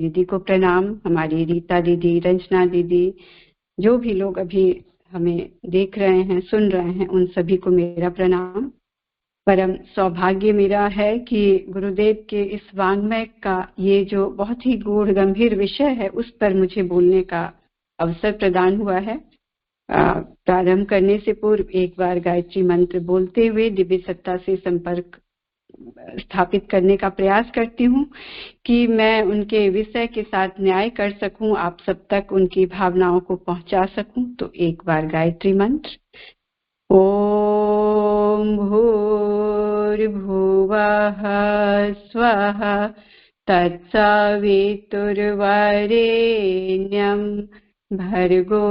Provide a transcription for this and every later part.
दीदी को प्रणाम, हमारी रीता दीदी, रंजना दीदी, जो भी लोग अभी हमें देख रहे हैं, सुन रहे हैं, उन सभी को मेरा प्रणाम। परम सौभाग्य मेरा है कि गुरुदेव के इस वाङ्मय का ये जो बहुत ही गूढ़ गंभीर विषय है उस पर मुझे बोलने का अवसर प्रदान हुआ है। प्रारंभ करने से पूर्व एक बार गायत्री मंत्र बोलते हुए दिव्य सत्ता से संपर्क स्थापित करने का प्रयास करती हूँ कि मैं उनके विषय के साथ न्याय कर सकूं, आप सब तक उनकी भावनाओं को पहुंचा सकूं। तो एक बार गायत्री मंत्र। ओम भूर्भुवः स्वः तत्सवितुर्वरेण्यं भर्गो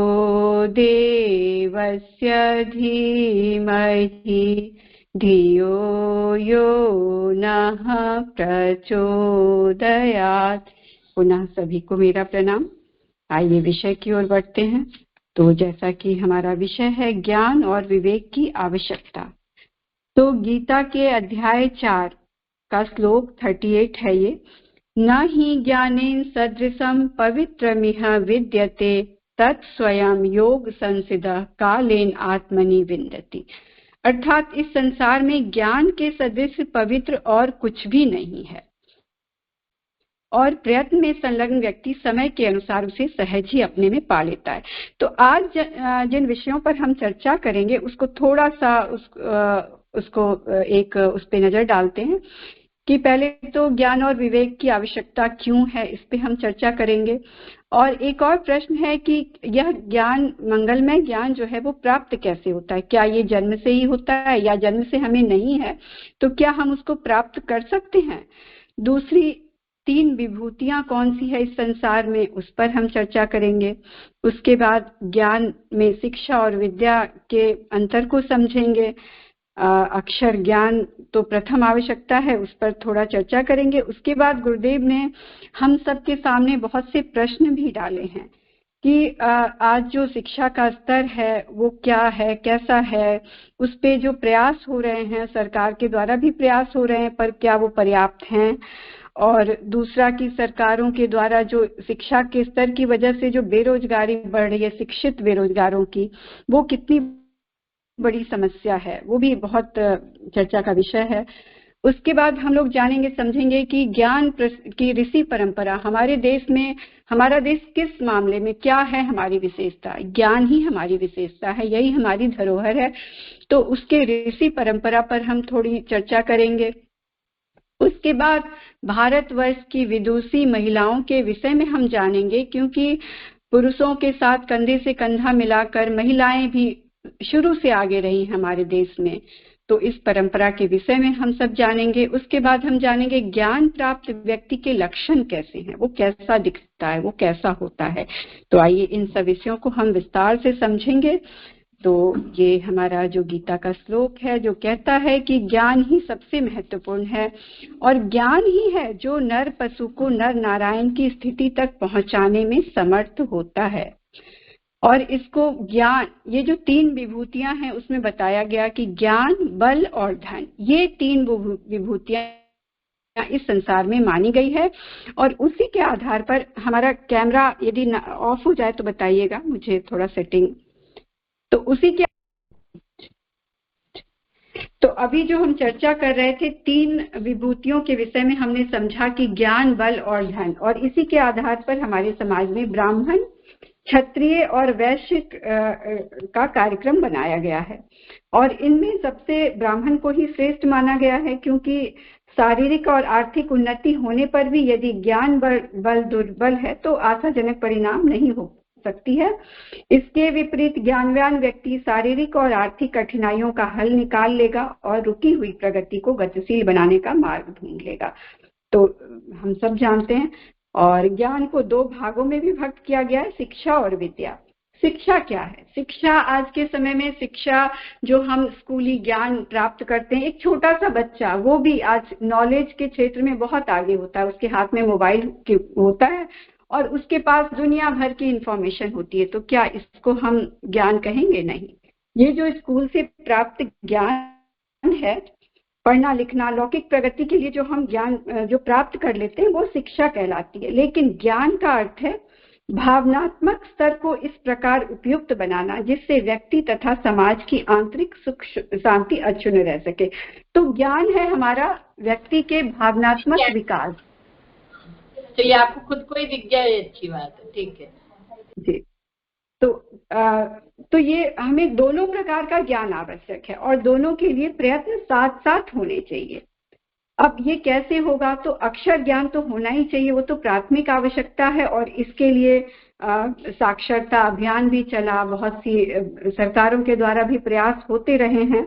देवस्य धीमहि धियो यो नः प्रचोदयात्। पुनः सभी को मेरा प्रणाम। आइए विषय की ओर बढ़ते हैं। तो जैसा कि हमारा विषय है ज्ञान और विवेक की आवश्यकता, तो गीता के अध्याय 4 का श्लोक 38 है ये। न हि ज्ञानेन सदृशं पवित्रमिह विद्यते तत् स्वयं योग संसिदः कालेन आत्मनि विन्दति। अर्थात इस संसार में ज्ञान के सदृश पवित्र और कुछ भी नहीं है और प्रयत्न में संलग्न व्यक्ति समय के अनुसार उसे सहज ही अपने में पा लेता है। तो आज जिन विषयों पर हम चर्चा करेंगे उसको थोड़ा सा उस पे नजर डालते हैं कि पहले तो ज्ञान और विवेक की आवश्यकता क्यों है, इस पे हम चर्चा करेंगे। और एक और प्रश्न है कि यह ज्ञान, मंगलमय ज्ञान जो है वो प्राप्त कैसे होता है, क्या ये जन्म से ही होता है या जन्म से हमें नहीं है, तो क्या हम उसको प्राप्त कर सकते हैं। दूसरी 3 विभूतियां कौन सी है इस संसार में, उस पर हम चर्चा करेंगे। उसके बाद ज्ञान में शिक्षा और विद्या के अंतर को समझेंगे। अक्षर ज्ञान तो प्रथम आवश्यकता है, उस पर थोड़ा चर्चा करेंगे। उसके बाद गुरुदेव ने हम सबके सामने बहुत से प्रश्न भी डाले हैं कि आज जो शिक्षा का स्तर है वो क्या है, कैसा है, उस पे जो प्रयास हो रहे हैं, सरकार के द्वारा भी प्रयास हो रहे हैं, पर क्या वो पर्याप्त हैं। और दूसरा कि सरकारों के द्वारा जो शिक्षा के स्तर की वजह से जो बेरोजगारी बढ़ रही है, शिक्षित बेरोजगारों की, वो कितनी बड़ी समस्या है, वो भी बहुत चर्चा का विषय है। उसके बाद हम लोग जानेंगे, समझेंगे कि ज्ञान की ऋषि परंपरा हमारे देश में, हमारा देश किस मामले में, क्या है हमारी विशेषता। ज्ञान ही हमारी विशेषता है, यही हमारी धरोहर है। तो उसके ऋषि परंपरा पर हम थोड़ी चर्चा करेंगे। उसके बाद भारतवर्ष की विदुषी महिलाओं के विषय में हम जानेंगे, क्योंकि पुरुषों के साथ कंधे से कंधा मिलाकर महिलाएं भी शुरू से आगे रही हमारे देश में। तो इस परंपरा के विषय में हम सब जानेंगे। उसके बाद हम जानेंगे ज्ञान प्राप्त व्यक्ति के लक्षण कैसे हैं, वो कैसा दिखता है, वो कैसा होता है। तो आइए इन सब विषयों को हम विस्तार से समझेंगे। तो ये हमारा जो गीता का श्लोक है जो कहता है कि ज्ञान ही सबसे महत्वपूर्ण है और ज्ञान ही है जो नर पशु को नर नारायण की स्थिति तक पहुंचाने में समर्थ होता है। और इसको ज्ञान, ये जो 3 विभूतियां हैं उसमें बताया गया कि ज्ञान, बल और धन, ये 3 विभूतियां इस संसार में मानी गई है। और उसी के आधार पर हमारा कैमरा यदि ऑफ हो जाए तो बताइएगा, मुझे थोड़ा सेटिंग। तो उसी के, तो अभी जो हम चर्चा कर रहे थे 3 विभूतियों के विषय में, हमने समझा कि ज्ञान, बल और धन, और इसी के आधार पर हमारे समाज में ब्राह्मण, क्षत्रिय और वैश्य का कार्यक्रम बनाया गया है। और इनमें सबसे ब्राह्मण को ही श्रेष्ठ माना गया है, क्योंकि शारीरिक और आर्थिक उन्नति होने पर भी यदि ज्ञान बल दुर्बल है तो आशाजनक परिणाम नहीं हो सकती है। इसके विपरीत ज्ञानवान व्यक्ति शारीरिक और आर्थिक कठिनाइयों का हल निकाल लेगा और रुकी हुई प्रगति को गतिशील बनाने का मार्ग ढूंढ लेगा। तो हम सब जानते हैं। और ज्ञान को 2 भागों में विभक्त किया गया है, शिक्षा और विद्या। शिक्षा क्या है? शिक्षा आज के समय में, शिक्षा जो हम स्कूली ज्ञान प्राप्त करते हैं, एक छोटा सा बच्चा, वो भी आज नॉलेज के क्षेत्र में बहुत आगे होता है। उसके हाथ में मोबाइल होता है और उसके पास दुनिया भर की इंफॉर्मेशन होती है। तो क्या इसको हम ज्ञान कहेंगे? नहीं। ये जो स्कूल से प्राप्त ज्ञान है, पढ़ना लिखना, लौकिक प्रगति के लिए जो हम ज्ञान जो प्राप्त कर लेते हैं वो शिक्षा कहलाती है। लेकिन ज्ञान का अर्थ है भावनात्मक स्तर को इस प्रकार उपयुक्त बनाना जिससे व्यक्ति तथा समाज की आंतरिक सुख शांति अक्षुण्ण रह सके। तो ज्ञान है हमारा व्यक्ति के भावनात्मक विकास। चलिए, आपको खुद को ही दिख गया, ये अच्छी बात है, ठीक है जी। तो ये हमें दोनों प्रकार का ज्ञान आवश्यक है और दोनों के लिए प्रयत्न साथ साथ होने चाहिए। अब ये कैसे होगा? तो अक्षर ज्ञान तो होना ही चाहिए, वो तो प्राथमिक आवश्यकता है और इसके लिए साक्षरता अभियान भी चला, बहुत सी सरकारों के द्वारा भी प्रयास होते रहे हैं,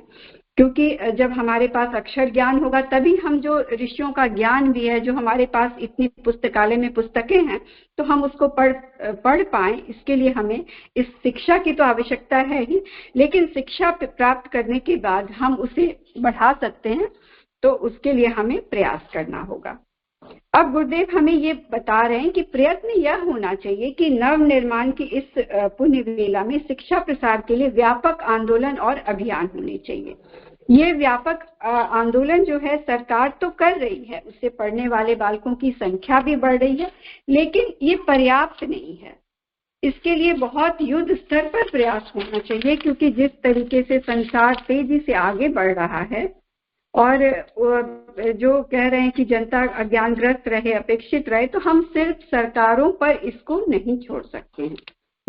क्योंकि जब हमारे पास अक्षर ज्ञान होगा तभी हम जो ऋषियों का ज्ञान भी है, जो हमारे पास इतनी पुस्तकालय में पुस्तकें हैं, तो हम उसको पढ़ पाएं। इसके लिए हमें इस शिक्षा की तो आवश्यकता है ही, लेकिन शिक्षा प्राप्त करने के बाद हम उसे बढ़ा सकते हैं, तो उसके लिए हमें प्रयास करना होगा। अब गुरुदेव हमें ये बता रहे हैं कि प्रयत्न यह होना चाहिए कि नव निर्माण की इस पुण्य वेला में शिक्षा प्रसार के लिए व्यापक आंदोलन और अभियान होने चाहिए। ये व्यापक आंदोलन जो है सरकार तो कर रही है, उससे पढ़ने वाले बालकों की संख्या भी बढ़ रही है, लेकिन ये पर्याप्त नहीं है। इसके लिए बहुत युद्ध स्तर पर प्रयास होना चाहिए, क्योंकि जिस तरीके से संसार तेजी से आगे बढ़ रहा है और जो कह रहे हैं कि जनता अज्ञानग्रस्त रहे, अपेक्षित रहे, तो हम सिर्फ सरकारों पर इसको नहीं छोड़ सकते हैं।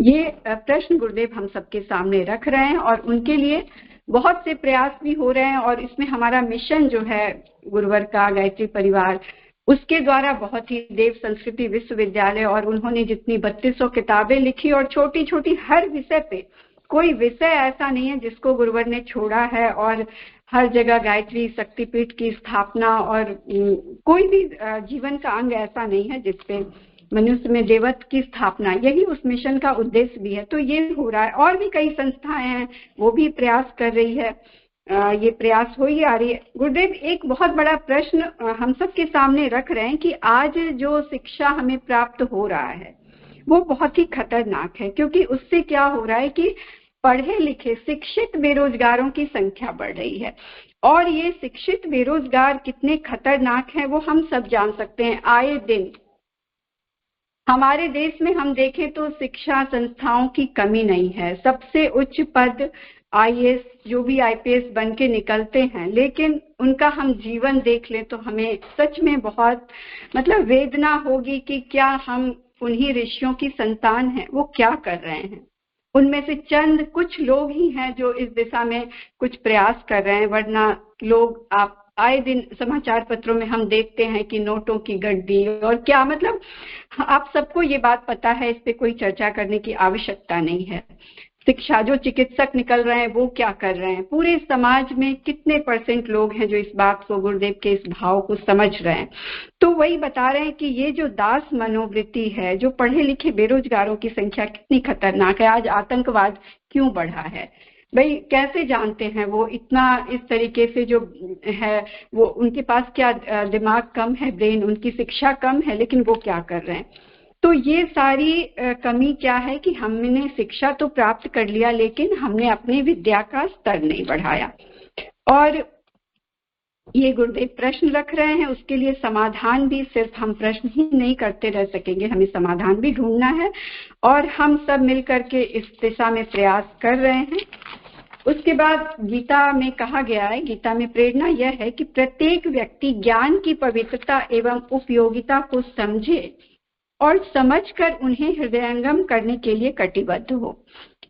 ये प्रश्न गुरुदेव हम सबके सामने रख रहे हैं और उनके लिए बहुत से प्रयास भी हो रहे हैं। और इसमें हमारा मिशन जो है गुरुवर का, गायत्री परिवार, उसके द्वारा बहुत ही देव संस्कृति विश्वविद्यालय, और उन्होंने जितनी 3200 किताबें लिखी और छोटी छोटी हर विषय पे, कोई विषय ऐसा नहीं है जिसको गुरुवर ने छोड़ा है, और हर जगह गायत्री शक्तिपीठ की स्थापना, और कोई भी जीवन का अंग ऐसा नहीं है जिसपे मनुष्य में देवत्व की स्थापना, यही उस मिशन का उद्देश्य भी है। तो ये हो रहा है, और भी कई संस्थाएं हैं वो भी प्रयास कर रही है, ये प्रयास हो ही आ रही है। गुरुदेव एक बहुत बड़ा प्रश्न हम सबके सामने रख रहे हैं कि आज जो शिक्षा हमें प्राप्त हो रहा है वो बहुत ही खतरनाक है, क्योंकि उससे क्या हो रहा है कि पढ़े लिखे शिक्षित बेरोजगारों की संख्या बढ़ रही है। और ये शिक्षित बेरोजगार कितने खतरनाक हैं वो हम सब जान सकते हैं। आए दिन हमारे देश में हम देखें तो शिक्षा संस्थाओं की कमी नहीं है, सबसे उच्च पद आईएएस जो भी आईपीएस बन के निकलते हैं, लेकिन उनका हम जीवन देख लें तो हमें सच में बहुत वेदना होगी कि क्या हम उन्हीं ऋषियों की संतान हैं, वो क्या कर रहे हैं। उनमें से चंद कुछ लोग ही हैं जो इस दिशा में कुछ प्रयास कर रहे हैं, वरना लोग आप आए दिन समाचार पत्रों में हम देखते हैं कि नोटों की गड्डी और क्या, आप सबको ये बात पता है, इस पे कोई चर्चा करने की आवश्यकता नहीं है। शिक्षा जो चिकित्सक निकल रहे हैं वो क्या कर रहे हैं, पूरे समाज में कितने % लोग हैं जो इस बात को, गुरुदेव के इस भाव को समझ रहे हैं। तो वही बता रहे हैं कि ये जो दास मनोवृत्ति है, जो पढ़े लिखे बेरोजगारों की संख्या कितनी खतरनाक है। आज आतंकवाद क्यों बढ़ा है भाई, कैसे जानते हैं वो इतना इस तरीके से जो है, वो उनके पास क्या दिमाग कम है, ब्रेन, उनकी शिक्षा कम है, लेकिन वो क्या कर रहे हैं। तो ये सारी कमी क्या है कि हमने शिक्षा तो प्राप्त कर लिया, लेकिन हमने अपनी विद्या का स्तर नहीं बढ़ाया। और ये गुरुदेव प्रश्न रख रहे हैं, उसके लिए समाधान भी, सिर्फ हम प्रश्न ही नहीं करते रह सकेंगे, हमें समाधान भी ढूंढना है, और हम सब मिलकर के इस दिशा में प्रयास कर रहे हैं। उसके बाद गीता में कहा गया है, गीता में प्रेरणा यह है कि प्रत्येक व्यक्ति ज्ञान की पवित्रता एवं उपयोगिता को समझे और समझकर उन्हें हृदयंगम करने के लिए कटिबद्ध हो।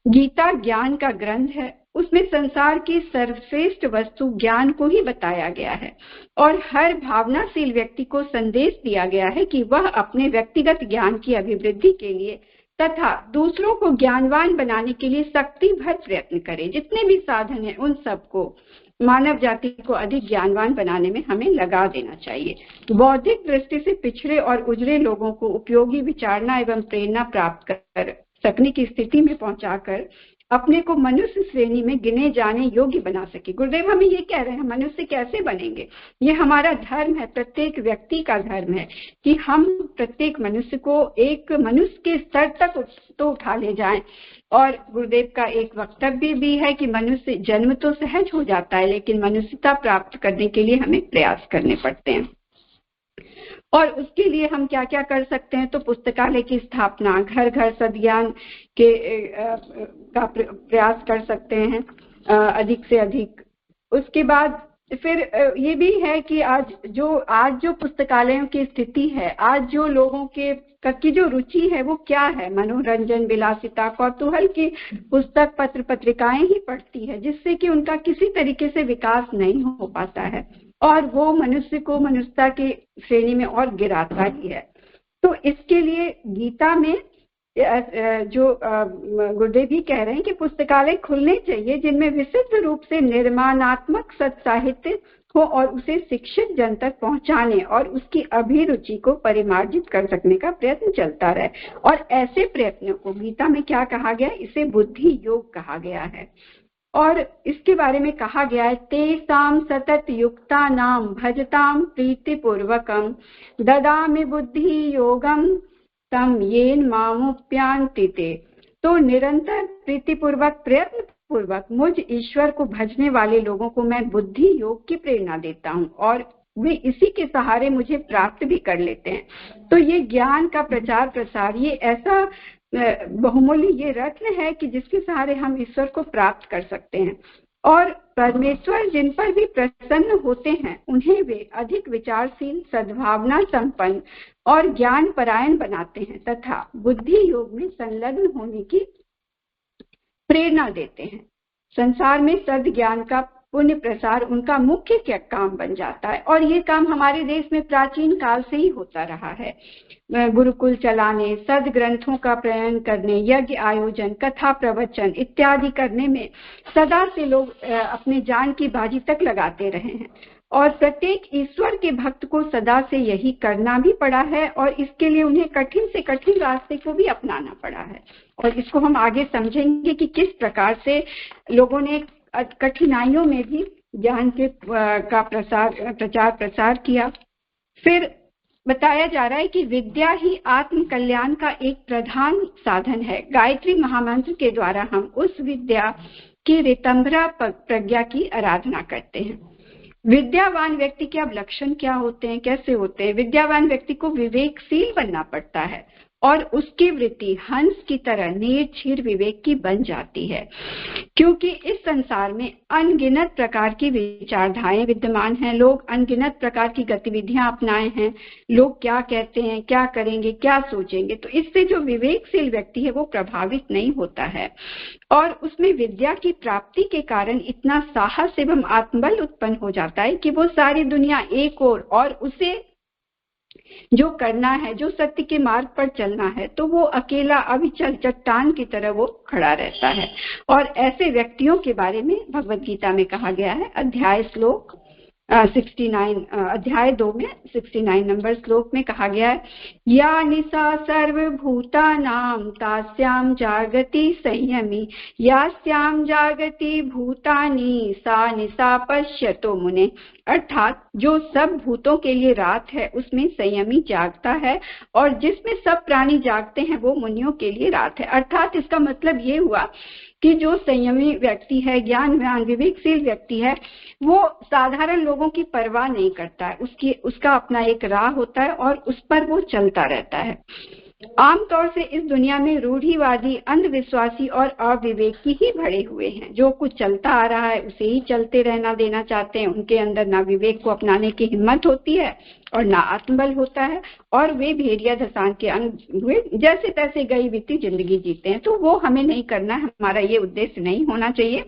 गीता ज्ञान का ग्रंथ है, उसमें संसार की सर्वश्रेष्ठ वस्तु ज्ञान को ही बताया गया है, और हर भावनाशील व्यक्ति को संदेश दिया गया है कि वह अपने व्यक्तिगत ज्ञान की अभिवृद्धि के लिए तथा दूसरों को ज्ञानवान बनाने के लिए शक्ति भर प्रयत्न करे। जितने भी साधन हैं उन सबको, मानव जाति को अधिक ज्ञानवान बनाने में हमें लगा देना चाहिए। बौद्धिक दृष्टि से पिछड़े और उजड़े लोगों को उपयोगी विचारना एवं प्रेरणा प्राप्त कर सकने की स्थिति में पहुंचाकर अपने को मनुष्य श्रेणी में गिने जाने योग्य बना सके। गुरुदेव हमें ये कह रहे हैं मनुष्य कैसे बनेंगे, ये हमारा धर्म है, प्रत्येक व्यक्ति का धर्म है कि हम प्रत्येक मनुष्य को एक मनुष्य के स्तर तक तो उठा ले जाएं। और गुरुदेव का एक वक्तव्य भी है कि मनुष्य जन्म तो सहज हो जाता है, लेकिन मनुष्यता प्राप्त करने के लिए हमें प्रयास करने पड़ते हैं। और उसके लिए हम क्या क्या कर सकते हैं, तो पुस्तकालय की स्थापना, घर घर सद्ज्ञान के का प्रयास कर सकते हैं अधिक से अधिक। उसके बाद फिर ये भी है कि आज जो पुस्तकालयों की स्थिति है, आज जो लोगों की जो रुचि है वो क्या है, मनोरंजन, विलासिता, कौतूहल की पुस्तक, पत्र पत्रिकाएं ही पढ़ती है, जिससे कि उनका किसी तरीके से विकास नहीं हो पाता है और वो मनुष्य को मनुष्यता की श्रेणी में और गिराता ही है। तो इसके लिए गीता में जो गुरुदेव जी कह रहे हैं कि पुस्तकालय खुलने चाहिए जिनमें विशुद्ध रूप से निर्माणात्मक सत्साहित्य हो और उसे शिक्षित जन तक पहुंचाने और उसकी अभिरुचि को परिमार्जित कर सकने का प्रयत्न चलता रहे। और ऐसे प्रयत्नों को गीता में क्या कहा गया, इसे बुद्धि योग कहा गया है। और इसके बारे में कहा गया है, तेसाम सतत युक्ता नाम भजताम प्रीति पूर्वकम ददामि बुद्धि योगम तम येन मामुप्यांति ते। तो निरंतर प्रीतिपूर्वक, प्रयत्न पूर्वक मुझ ईश्वर को भजने वाले लोगों को मैं बुद्धि योग की प्रेरणा देता हूँ और वे इसी के सहारे मुझे प्राप्त भी कर लेते हैं। तो ये ज्ञान का प्रचार प्रसार, ये ऐसा बहुमूल्य ये रत्न है कि जिसके सहारे हम ईश्वर को प्राप्त कर सकते हैं। और परमेश्वर जिन पर भी प्रसन्न होते हैं उन्हें वे अधिक विचारशील, सद्भावना संपन्न और ज्ञान परायण बनाते हैं तथा बुद्धि योग में संलग्न होने की प्रेरणा देते हैं। संसार में सद ज्ञान का पुण्य प्रसार उनका मुख्य क्या काम बन जाता है और ये काम हमारे देश में प्राचीन काल से ही होता रहा है। गुरुकुल चलाने, सद ग्रंथों का प्रयन करने, यज्ञ आयोजन, कथा प्रवचन इत्यादि करने में सदा से लोग अपने जान की बाजी तक लगाते रहे हैं और प्रत्येक ईश्वर के भक्त को सदा से यही करना भी पड़ा है और इसके लिए उन्हें कठिन से कठिन रास्ते को भी अपनाना पड़ा है। और इसको हम आगे समझेंगे कि किस प्रकार से लोगों ने कठिनाइयों में भी ज्ञान के का प्रचार प्रसार किया। फिर बताया जा रहा है कि विद्या ही आत्म कल्याण का एक प्रधान साधन है। गायत्री महामंत्र के द्वारा हम उस विद्या की ऋतंभरा प्रज्ञा की आराधना करते हैं। विद्यावान व्यक्ति के अब लक्षण क्या होते हैं, कैसे होते हैं? विद्यावान व्यक्ति को विवेकशील बनना पड़ता है और उसकी वृत्ति हंस की तरह निर्छीर विवेक की बन जाती है, क्योंकि इस संसार में अनगिनत प्रकार की विचारधाराएं विद्यमान हैं। लोग अनगिनत प्रकार की गतिविधियां अपनाए हैं। लोग क्या कहते हैं, क्या करेंगे, क्या सोचेंगे, तो इससे जो विवेकशील व्यक्ति है वो प्रभावित नहीं होता है और उसमें विद्या की प्राप्ति के कारण इतना साहस एवं आत्मबल उत्पन्न हो जाता है कि वो सारी दुनिया एक और उसे जो करना है, जो सत्य के मार्ग पर चलना है, तो वो अकेला अविचल चट्टान की तरह वो खड़ा रहता है। और ऐसे व्यक्तियों के बारे में भगवत गीता में कहा गया है। अध्याय 2 में 69 नंबर श्लोक में कहा गया है, या निशा सर्वभूतानां तास्यां जागति संयमी यास्यां जागति भूतानि सा निशा पश्यतो मुने। अर्थात जो सब भूतों के लिए रात है उसमें संयमी जागता है और जिसमें सब प्राणी जागते हैं वो मुनियों के लिए रात है। अर्थात इसका मतलब ये हुआ कि जो संयमी व्यक्ति है, ज्ञानवान विवेकशील व्यक्ति है, वो साधारण लोगों की परवाह नहीं करता है। उसका अपना एक राह होता है और उस पर वो चलता रहता है। आमतौर से इस दुनिया में रूढ़िवादी, अंधविश्वासी और अविवेकी ही भरे हुए हैं। जो कुछ चलता आ रहा है उसे ही चलते रहना देना चाहते हैं। उनके अंदर ना विवेक को अपनाने की हिम्मत होती है और ना आत्मबल होता है और वे भेड़िया धसान के अंग हुए जैसे तैसे गई बीती जिंदगी जीते हैं। तो वो हमें नहीं करना है, हमारा ये उद्देश्य नहीं होना चाहिए।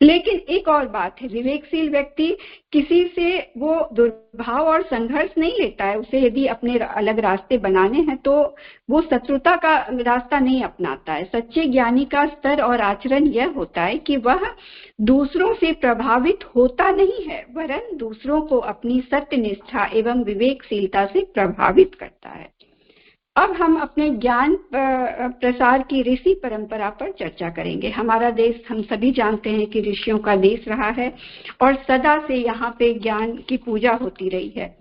लेकिन एक और बात है, विवेकशील व्यक्ति किसी से वो दुर्भाव और संघर्ष नहीं लेता है। उसे यदि अपने अलग रास्ते बनाने हैं तो वो शत्रुता का रास्ता नहीं अपनाता है। सच्चे ज्ञानी का स्तर और आचरण यह होता है कि वह दूसरों से प्रभावित होता नहीं है, वरन दूसरों को अपनी सत्यनिष्ठा एवं विवेकशीलता से प्रभावित करता है। अब हम अपने ज्ञान प्रसार की ऋषि परंपरा पर चर्चा करेंगे। हमारा देश हम सभी जानते हैं कि ऋषियों का देश रहा है और सदा से यहाँ पे ज्ञान की पूजा होती रही है।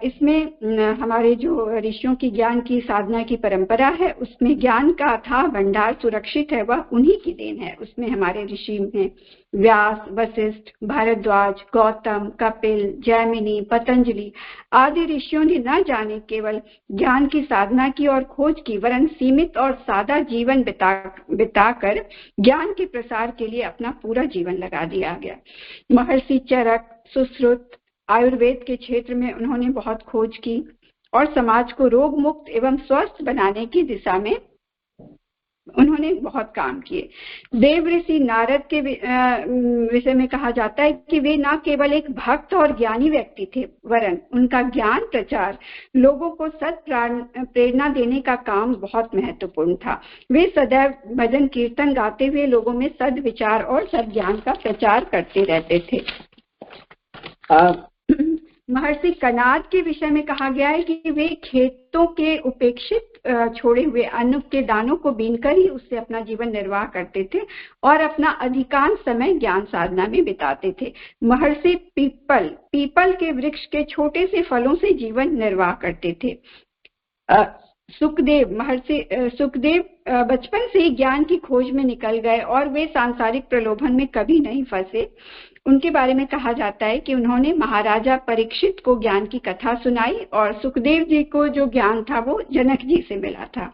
इसमें हमारे जो ऋषियों की ज्ञान की साधना की परंपरा है, उसमें ज्ञान का अथाह भंडार सुरक्षित है, वह उन्हीं की देन है। उसमें हमारे ऋषि हैं व्यास, वशिष्ठ, भारद्वाज, गौतम, कपिल, जैमिनी, पतंजलि आदि ऋषियों ने न जाने केवल ज्ञान की साधना की और खोज की, वरन सीमित और सादा जीवन बिताकर ज्ञान के प्रसार के लिए अपना पूरा जीवन लगा दिया गया। महर्षि चरक, सुश्रुत, आयुर्वेद के क्षेत्र में उन्होंने बहुत खोज की और समाज को रोग मुक्त एवं स्वस्थ बनाने की दिशा में उन्होंने बहुत काम किए। देव ऋषि नारद के विषय में कहा जाता है कि वे न केवल एक भक्त और ज्ञानी व्यक्ति थे, वरन उनका ज्ञान प्रचार लोगों को सत प्रेरणा देने का काम बहुत महत्वपूर्ण था। वे सदैव भजन कीर्तन गाते हुए लोगों में सद विचार और सद ज्ञान का प्रचार करते रहते थे। महर्षि कनाद के विषय में कहा गया है कि वे खेतों के उपेक्षित छोड़े हुए अन्न के दानों को बीनकर ही उससे अपना जीवन निर्वाह करते थे और अपना अधिकांश समय ज्ञान साधना में बिताते थे। महर्षि पीपल के वृक्ष के छोटे से फलों से जीवन निर्वाह करते थे। महर्षि सुखदेव बचपन से ही ज्ञान की खोज में निकल गए और वे सांसारिक प्रलोभन में कभी नहीं फंसे। उनके बारे में कहा जाता है कि उन्होंने महाराजा परीक्षित को ज्ञान की कथा सुनाई और सुखदेव जी को जो ज्ञान था वो जनक जी से मिला था।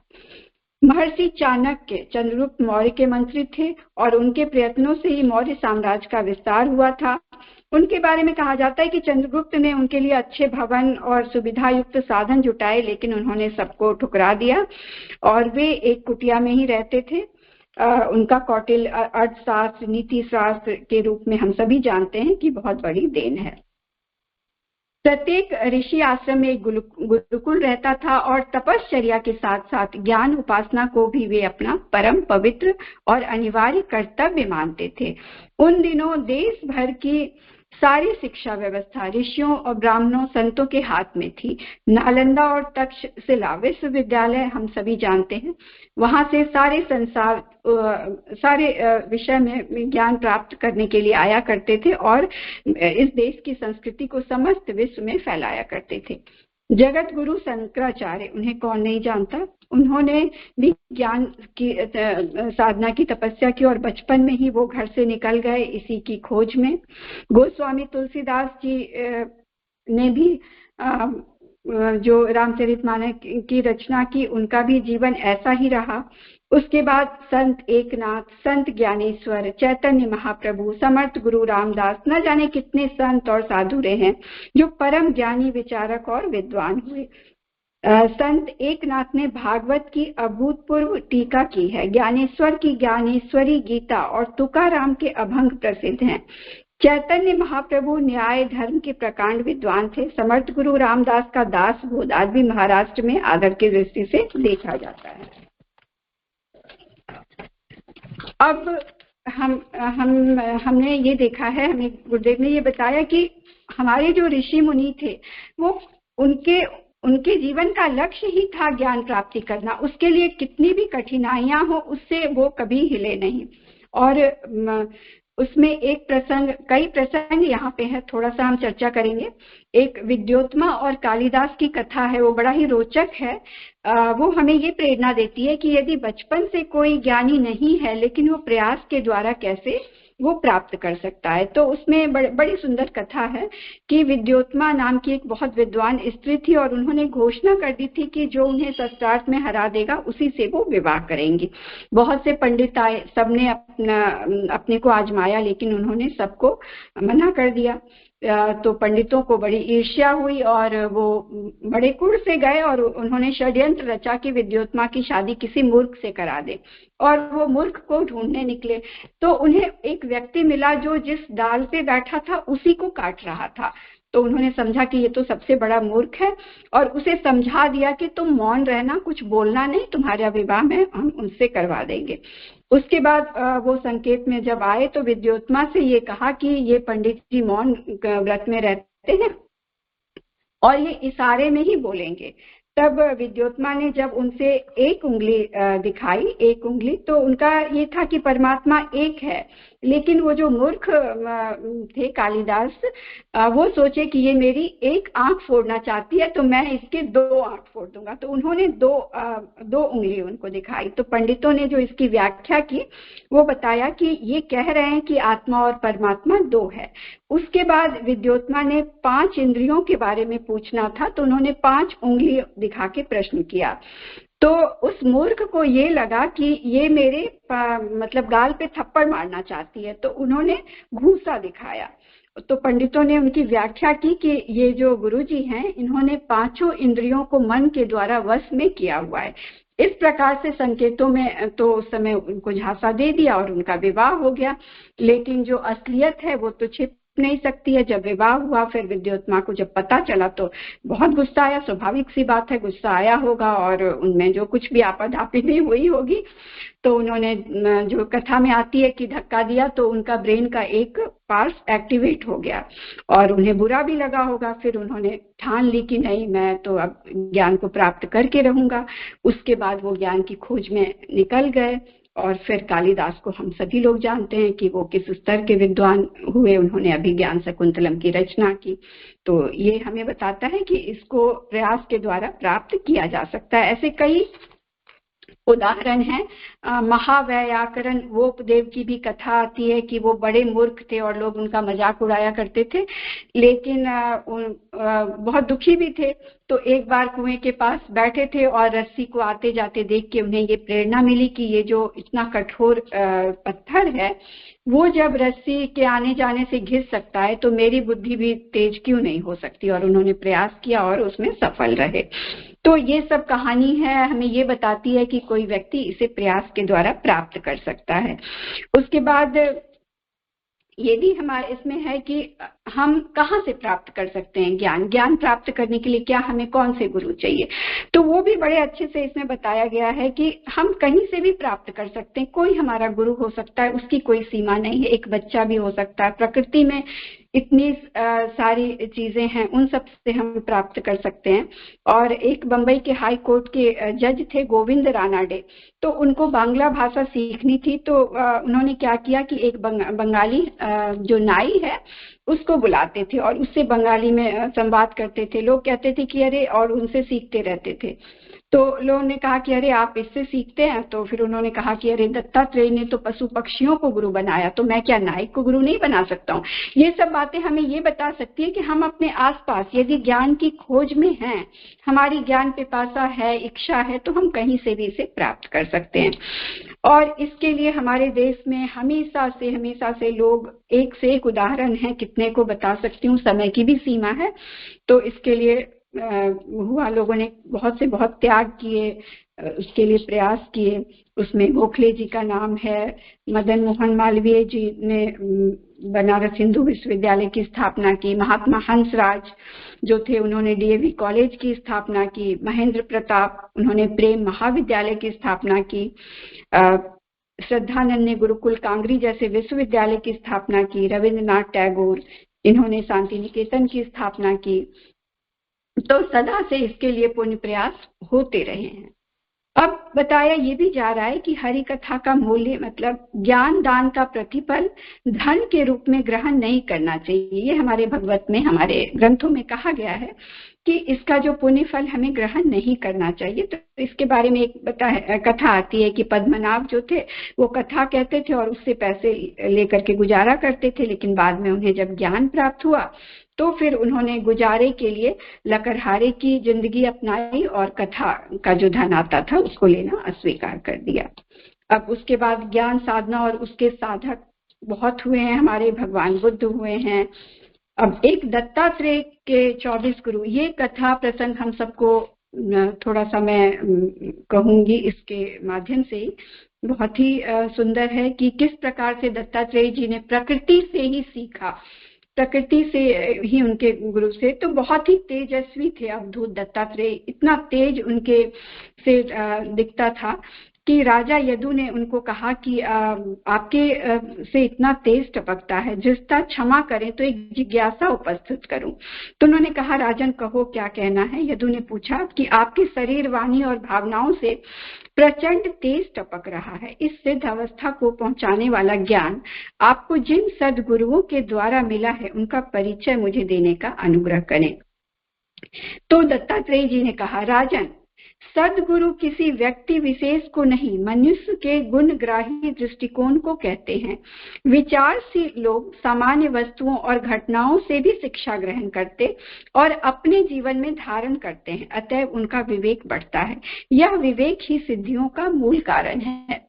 महर्षि चाणक्य चंद्रगुप्त मौर्य के मंत्री थे और उनके प्रयत्नों से ही मौर्य साम्राज्य का विस्तार हुआ था। उनके बारे में कहा जाता है कि चंद्रगुप्त ने उनके लिए अच्छे भवन और सुविधा युक्त साधन जुटाए, लेकिन उन्होंने सबको ठुकरा दिया और वे एक कुटिया में ही रहते थे। उनका कौटिल्य अर्थशास्त्र, नीति शास्त्र के रूप में हम सभी जानते हैं कि बहुत बड़ी देन है। प्रत्येक ऋषि आश्रम में एक गुरुकुल रहता था और तपश्चर्या के साथ साथ ज्ञान उपासना को भी वे अपना परम पवित्र और अनिवार्य कर्तव्य मानते थे। उन दिनों देश भर की सारी शिक्षा व्यवस्था ऋषियों और ब्राह्मणों संतों के हाथ में थी। नालंदा और तक्षशिला विश्वविद्यालय हम सभी जानते हैं, वहां से सारे संसार सारे विषय में ज्ञान प्राप्त करने के लिए आया करते थे और इस देश की संस्कृति को समस्त विश्व में फैलाया करते थे। जगत गुरु शंकराचार्य, उन्हें कौन नहीं जानता, उन्होंने भी ज्ञान की साधना की तपस्या की और बचपन में ही वो घर से निकल गए इसी की खोज में। गोस्वामी तुलसीदास जी ने भी जो रामचरितमानस की रचना की, उनका भी जीवन ऐसा ही रहा। उसके बाद संत एकनाथ, संत ज्ञानेश्वर, चैतन्य महाप्रभु, समर्थ गुरु रामदास, न जाने कितने संत और साधु रहे हैं जो परम ज्ञानी, विचारक और विद्वान हुए। संत एकनाथ ने भागवत की अभूतपूर्व टीका की है। ज्ञानेश्वर की ज्ञानेश्वरी गीता और तुकाराम के अभंग प्रसिद्ध हैं। चैतन्य महाप्रभु न्याय धर्म के प्रकांड विद्वान थे। समर्थ गुरु रामदास का दास बोध आज भी महाराष्ट्र में आदर की दृष्टि से देखा जाता है। अब हमने ये देखा है, हमें गुरुदेव ने ये बताया कि हमारे जो ऋषि मुनि थे वो उनके जीवन का लक्ष्य ही था ज्ञान प्राप्ति करना। उसके लिए कितनी भी कठिनाइयां हो उससे वो कभी हिले नहीं। और उसमें कई प्रसंग यहाँ पे है, थोड़ा सा हम चर्चा करेंगे। एक विद्योत्मा और कालिदास की कथा है, वो बड़ा ही रोचक है। वो हमें ये प्रेरणा देती है कि यदि बचपन से कोई ज्ञानी नहीं है लेकिन वो प्रयास के द्वारा कैसे वो प्राप्त कर सकता है। तो उसमें बड़ी सुंदर कथा है कि विद्योत्मा नाम की एक बहुत विद्वान स्त्री थी और उन्होंने घोषणा कर दी थी कि जो उन्हें शस्त्रार्थ में हरा देगा उसी से वो विवाह करेंगी। बहुत से पंडित आए, सबने अपने को आजमाया, लेकिन उन्होंने सबको मना कर दिया। तो पंडितों को बड़ी ईर्ष्या हुई और वो बड़े कुड़ से गए और उन्होंने षड्यंत्र रचा कि विद्योत्मा की शादी किसी मूर्ख से करा दे। और वो मूर्ख को ढूंढने निकले तो उन्हें एक व्यक्ति मिला जो जिस डाल पे बैठा था उसी को काट रहा था। तो उन्होंने समझा कि ये तो सबसे बड़ा मूर्ख है और उसे समझा दिया कि तुम मौन रहना, कुछ बोलना नहीं, तुम्हारा विवाह में हम उनसे करवा देंगे। उसके बाद वो संकेत में जब आए तो विद्योत्मा से ये कहा कि ये पंडित जी मौन व्रत में रहते हैं और ये इशारे में ही बोलेंगे। तब विद्योत्मा ने जब उनसे एक उंगली दिखाई, एक उंगली, तो उनका ये था कि परमात्मा एक है। लेकिन वो जो मूर्ख थे कालिदास, वो सोचे कि ये मेरी एक आंख फोड़ना चाहती है तो मैं इसके 2 आंख फोड़ दूंगा। तो उन्होंने दो उंगली उनको दिखाई। तो पंडितों ने जो इसकी व्याख्या की वो बताया कि ये कह रहे हैं कि आत्मा और परमात्मा 2 है। उसके बाद विद्योत्मा ने 5 इंद्रियों के बारे में पूछना था, तो उन्होंने 5 उंगली दिखा के प्रश्न किया। तो उस मूर्ख को ये लगा कि ये मेरे मतलब गाल पे थप्पड़ मारना चाहती है, तो उन्होंने घूंसा दिखाया। तो पंडितों ने उनकी व्याख्या की कि ये जो गुरुजी हैं, इन्होंने 5 इंद्रियों को मन के द्वारा वश में किया हुआ है। इस प्रकार से संकेतों में तो उस समय उनको झांसा दे दिया और उनका विवाह हो गया। लेकिन जो असलियत है वो तो छिप नहीं सकती है। जब विवाह हुआ, फिर विद्योत्मा को जब पता चला तो बहुत गुस्सा आया। स्वाभाविक सी बात है, गुस्सा आया होगा और उनमें जो कुछ भी आपाधापी भी हुई होगी। तो उन्होंने, जो कथा में आती है कि धक्का दिया, तो उनका ब्रेन का एक पार्ट एक्टिवेट हो गया और उन्हें बुरा भी लगा होगा। फिर उन्होंने ठान ली कि नहीं, मैं तो अब ज्ञान को प्राप्त करके रहूंगा। उसके बाद वो ज्ञान की खोज में निकल गए। और फिर कालिदास को हम सभी लोग जानते हैं कि वो किस स्तर के विद्वान हुए। उन्होंने अभिज्ञान शकुंतलम की रचना की। तो ये हमें बताता है कि इसको प्रयास के द्वारा प्राप्त किया जा सकता है। ऐसे कई उदाहरण है। महावैयाकरण वोपदेव की भी कथा आती है कि वो बड़े मूर्ख थे और लोग उनका मजाक उड़ाया करते थे, लेकिन बहुत दुखी भी थे। तो एक बार कुएं के पास बैठे थे और रस्सी को आते जाते देख के उन्हें ये प्रेरणा मिली कि ये जो इतना कठोर पत्थर है, वो जब रस्सी के आने जाने से घिस सकता है तो मेरी बुद्धि भी तेज क्यों नहीं हो सकती। और उन्होंने प्रयास किया और उसमें सफल रहे। तो ये सब कहानी है, हमें ये बताती है कि कोई व्यक्ति इसे प्रयास के द्वारा प्राप्त कर सकता है। उसके बाद ये भी हमारे इसमें है कि हम कहाँ से प्राप्त कर सकते हैं ज्ञान प्राप्त करने के लिए क्या हमें कौन से गुरु चाहिए। तो वो भी बड़े अच्छे से इसमें बताया गया है कि हम कहीं से भी प्राप्त कर सकते हैं। कोई हमारा गुरु हो सकता है, उसकी कोई सीमा नहीं है। एक बच्चा भी हो सकता है। प्रकृति में इतनी सारी चीजें हैं, उन सब से हम प्राप्त कर सकते हैं। और एक बंबई के हाई कोर्ट के जज थे गोविंद रानाडे, तो उनको बांग्ला भाषा सीखनी थी। तो उन्होंने क्या किया कि एक बंगाली जो नाई है उसको बुलाते थे और उससे बंगाली में संवाद करते थे। लोग कहते थे कि अरे, और उनसे सीखते रहते थे। तो लोगों ने कहा कि अरे आप इससे सीखते हैं। तो फिर उन्होंने कहा कि अरे दत्तात्रेय ने तो पशु पक्षियों को गुरु बनाया, तो मैं क्या नाइक को गुरु नहीं बना सकता हूँ। ये सब बातें हमें ये बता सकती है कि हम अपने आसपास यदि ज्ञान की खोज में हैं, हमारी ज्ञान पिपासा है, इच्छा है, तो हम कहीं से भी इसे प्राप्त कर सकते हैं। और इसके लिए हमारे देश में हमेशा से लोग एक से एक उदाहरण है, कितने को बता सकती हूँ, समय की भी सीमा है। तो इसके लिए हुआ लोगों ने बहुत त्याग किए, उसके लिए प्रयास किए। उसमें गोखले जी का नाम है। मदन मोहन मालवीय जी ने बनारस हिंदू विश्वविद्यालय की स्थापना की। महात्मा हंसराज जो थे, उन्होंने डीएवी कॉलेज की स्थापना की। महेंद्र प्रताप, उन्होंने प्रेम महाविद्यालय की स्थापना की। श्रद्धानंद ने गुरुकुल कांगरी जैसे विश्वविद्यालय की स्थापना की। रविंद्रनाथ टैगोर, इन्होंने शांति निकेतन की स्थापना की। तो सदा से इसके लिए पुण्य प्रयास होते रहे हैं। अब बताया ये भी जा रहा है कि हरि कथा का मूल्य मतलब ज्ञान दान का प्रतिफल धन के रूप में ग्रहण नहीं करना चाहिए। ये हमारे भगवत में, हमारे ग्रंथों में कहा गया है कि इसका जो पुण्य फल हमें ग्रहण नहीं करना चाहिए। तो इसके बारे में एक कथा आती है कि पद्मनाभ जो थे वो कथा कहते थे और उससे पैसे लेकर के गुजारा करते थे। लेकिन बाद में उन्हें जब ज्ञान प्राप्त हुआ तो फिर उन्होंने गुजारे के लिए लकड़हारे की जिंदगी अपनाई और कथा का जो धन आता था उसको लेना अस्वीकार कर दिया। अब उसके बाद ज्ञान साधना और उसके साधक बहुत हुए हैं। हमारे भगवान बुद्ध हुए हैं। अब एक दत्तात्रेय के 24 गुरु, ये कथा प्रसंग हम सबको थोड़ा सा मैं कहूंगी इसके माध्यम से ही, बहुत ही सुंदर है कि किस प्रकार से दत्तात्रेय जी ने प्रकृति से ही सीखा, प्रकृति से ही उनके गुरु से। तो बहुत ही तेजस्वी थे अवधूत दत्तात्रेय, इतना तेज उनके से दिखता था। कि राजा यदु ने उनको कहा कि आपके से इतना तेज टपकता है, जिसका क्षमा करें तो एक जिज्ञासा उपस्थित करूं। तो उन्होंने कहा, राजन कहो क्या कहना है। यदु ने पूछा कि आपकी शरीर, वाणी और भावनाओं से प्रचंड तेज टपक रहा है। इस सिद्ध अवस्था को पहुंचाने वाला ज्ञान आपको जिन सदगुरुओं के द्वारा मिला है, उनका परिचय मुझे देने का अनुग्रह करें। तो दत्तात्रेय जी ने कहा, राजन, सदगुरु किसी व्यक्ति विशेष को नहीं, मनुष्य के गुणग्राही दृष्टिकोण को कहते हैं। विचारशील लोग सामान्य वस्तुओं और घटनाओं से भी शिक्षा ग्रहण करते और अपने जीवन में धारण करते हैं, अतएव उनका विवेक बढ़ता है। यह विवेक ही सिद्धियों का मूल कारण है।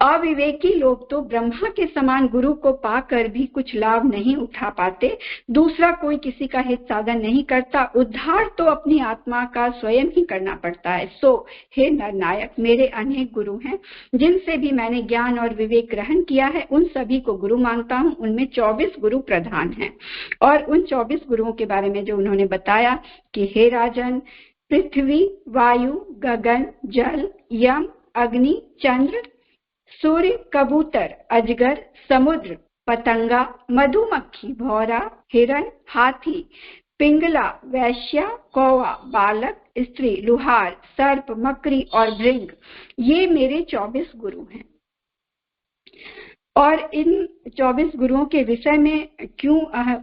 अविवेकी लोग तो ब्रह्मा के समान गुरु को पाकर भी कुछ लाभ नहीं उठा पाते, दूसरा कोई किसी का हित साधन नहीं करता, उद्धार तो अपनी आत्मा का स्वयं ही करना पड़ता है। सो हे नरनायक, मेरे अनेक गुरु हैं, जिनसे भी मैंने ज्ञान और विवेक ग्रहण किया है, उन सभी को गुरु मानता हूँ। उनमें 24 गुरु प्रधान हैं। और उन 24 गुरुओं के बारे में जो उन्होंने बताया कि हे राजन, पृथ्वी, वायु, गगन, जल, यम, अग्नि, चंद्र, सूर्य, कबूतर, अजगर, समुद्र, पतंगा, मधुमक्खी, भौरा, हिरण, हाथी, पिंगला, वैश्या, कौवा, बालक, स्त्री, लुहार, सर्प, मकड़ी और भृंग, ये मेरे 24 गुरु हैं। और इन 24 गुरुओं के विषय में क्यों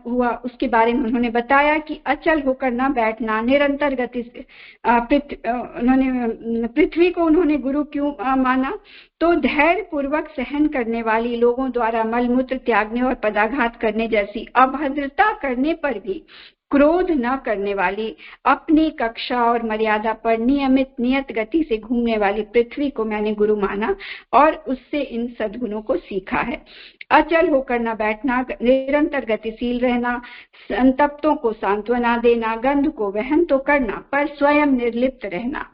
हुआ उसके बारे में उन्होंने बताया कि अचल होकर न बैठना, निरंतर गति से उन्होंने पृथ्वी को उन्होंने गुरु क्यों माना, तो धैर्य पूर्वक सहन करने वाली, लोगों द्वारा मलमूत्र त्यागने और पदाघात करने जैसी अभद्रता करने पर भी क्रोध न करने वाली, अपनी कक्षा और मर्यादा पर नियमित नियत गति से घूमने वाली पृथ्वी को मैंने गुरु माना और उससे इन सद्गुणों को सीखा है। अचल होकर न बैठना, निरंतर गतिशील रहना, संतप्तों को सांत्वना देना, गंध को वहन तो करना पर स्वयं निर्लिप्त रहना,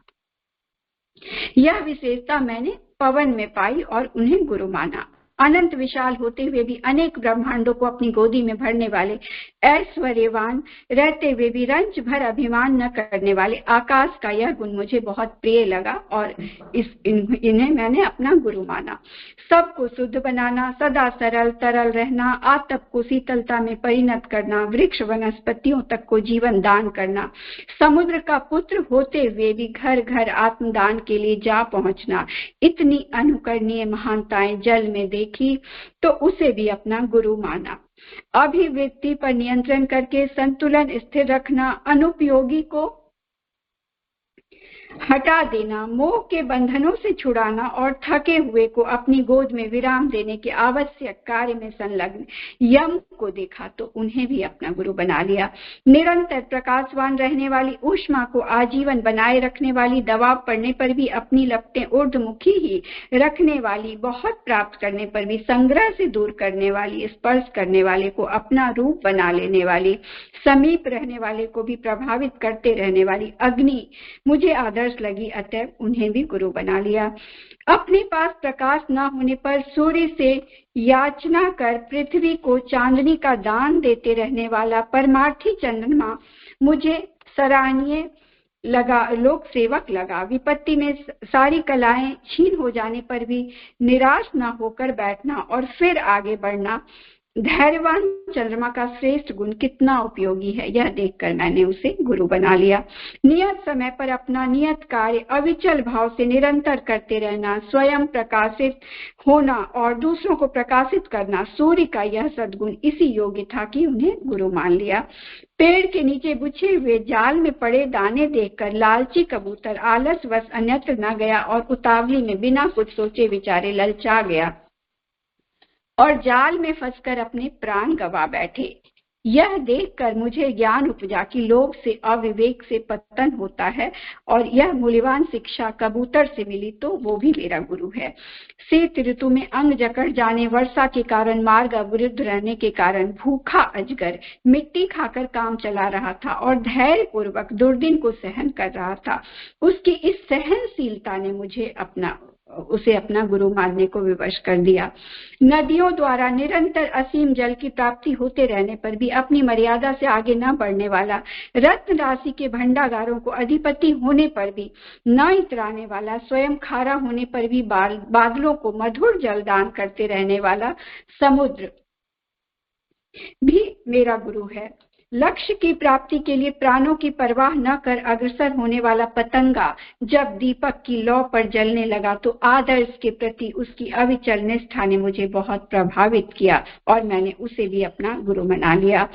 यह विशेषता मैंने पवन में पाई और उन्हें गुरु माना। अनंत विशाल होते हुए भी अनेक ब्रह्मांडों को अपनी गोदी में भरने वाले, ऐश्वर्यवान रहते हुए भी रंच भर अभिमान न करने वाले आकाश का यह गुण मुझे बहुत प्रिय लगा और इन्हें मैंने अपना गुरु माना। सबको शुद्ध बनाना, सदा सरल तरल रहना, आतप को शीतलता में परिणत करना, वृक्ष वनस्पतियों तक को जीवन दान करना, समुद्र का पुत्र होते हुए भी घर घर आत्मदान के लिए जा पहुंचना, इतनी अनुकरणीय महानताएं जल में देखी तो उसे भी अपना गुरु माना। अभिवृत्ति पर नियंत्रण करके संतुलन स्थिर रखना, अनुपयोगी को हटा देना, मोह के बंधनों से छुड़ाना और थके हुए को अपनी गोद में विराम देने के आवश्यक कार्य में संलग्न यम को देखा तो उन्हें भी अपना गुरु बना लिया। निरंतर प्रकाशवान रहने वाली ऊष्मा को आजीवन बनाए रखने वाली, दबाव पड़ने पर भी अपनी लपटें ऊर्ध्वमुखी ही रखने वाली, बहुत प्राप्त करने पर भी संग्रह से दूर करने वाली, स्पर्श करने वाले को अपना रूप बना लेने वाली, समीप रहने वाले को भी प्रभावित करते रहने वाली अग्नि मुझे आदर्श लगी, अतः उन्हें भी गुरु बना लिया। अपने पास प्रकाश न होने पर सूर्य से याचना कर पृथ्वी को चांदनी का दान देते रहने वाला परमार्थी चंद्रमा मुझे सराहनीय लगा, लोक सेवक लगा। विपत्ति में सारी कलाएं छीन हो जाने पर भी निराश न होकर बैठना और फिर आगे बढ़ना, धैर्यवान चंद्रमा का श्रेष्ठ गुण कितना उपयोगी है, यह देखकर मैंने उसे गुरु बना लिया। नियत समय पर अपना नियत कार्य अविचल भाव से निरंतर करते रहना, स्वयं प्रकाशित होना और दूसरों को प्रकाशित करना, सूर्य का यह सद्गुण इसी योग्य था कि उन्हें गुरु मान लिया। पेड़ के नीचे बिछे हुए जाल में पड़े दाने देखकर लालची कबूतर आलसवश अन्यत्र न गया और उतावली में बिना कुछ सोचे विचारे ललचा गया और जाल में फंसकर अपने प्राण गवा बैठे। यह देखकर मुझे ज्ञान उपजा कि लोभ से, अविवेक से पतन होता है और यह मूल्यवान शिक्षा कबूतर से मिली तो वो भी मेरा गुरु है। शीत ऋतु में अंग जकड़ जाने, वर्षा के कारण मार्ग अवरुद्ध रहने के कारण भूखा अजगर मिट्टी खाकर काम चला रहा था और धैर्य पूर्वक दुर्दिन को सहन कर रहा था। उसकी इस सहनशीलता ने मुझे अपना उसे अपना गुरु मानने को विवश कर दिया। नदियों द्वारा निरंतर असीम जल की प्राप्ति होते रहने पर भी अपनी मर्यादा से आगे न बढ़ने वाला, रत्न राशि के भंडागारों को अधिपति होने पर भी न इतराने वाला, स्वयं खारा होने पर भी बादलों को मधुर जल दान करते रहने वाला समुद्र भी मेरा गुरु है। लक्ष्य की प्राप्ति के लिए प्राणों की परवाह न कर अग्रसर होने वाला पतंगा जब दीपक की लौ पर जलने लगा तो आदर्श के प्रति उसकी अविचल निष्ठा ने मुझे बहुत प्रभावित किया और मैंने उसे भी अपना गुरु बना लिया।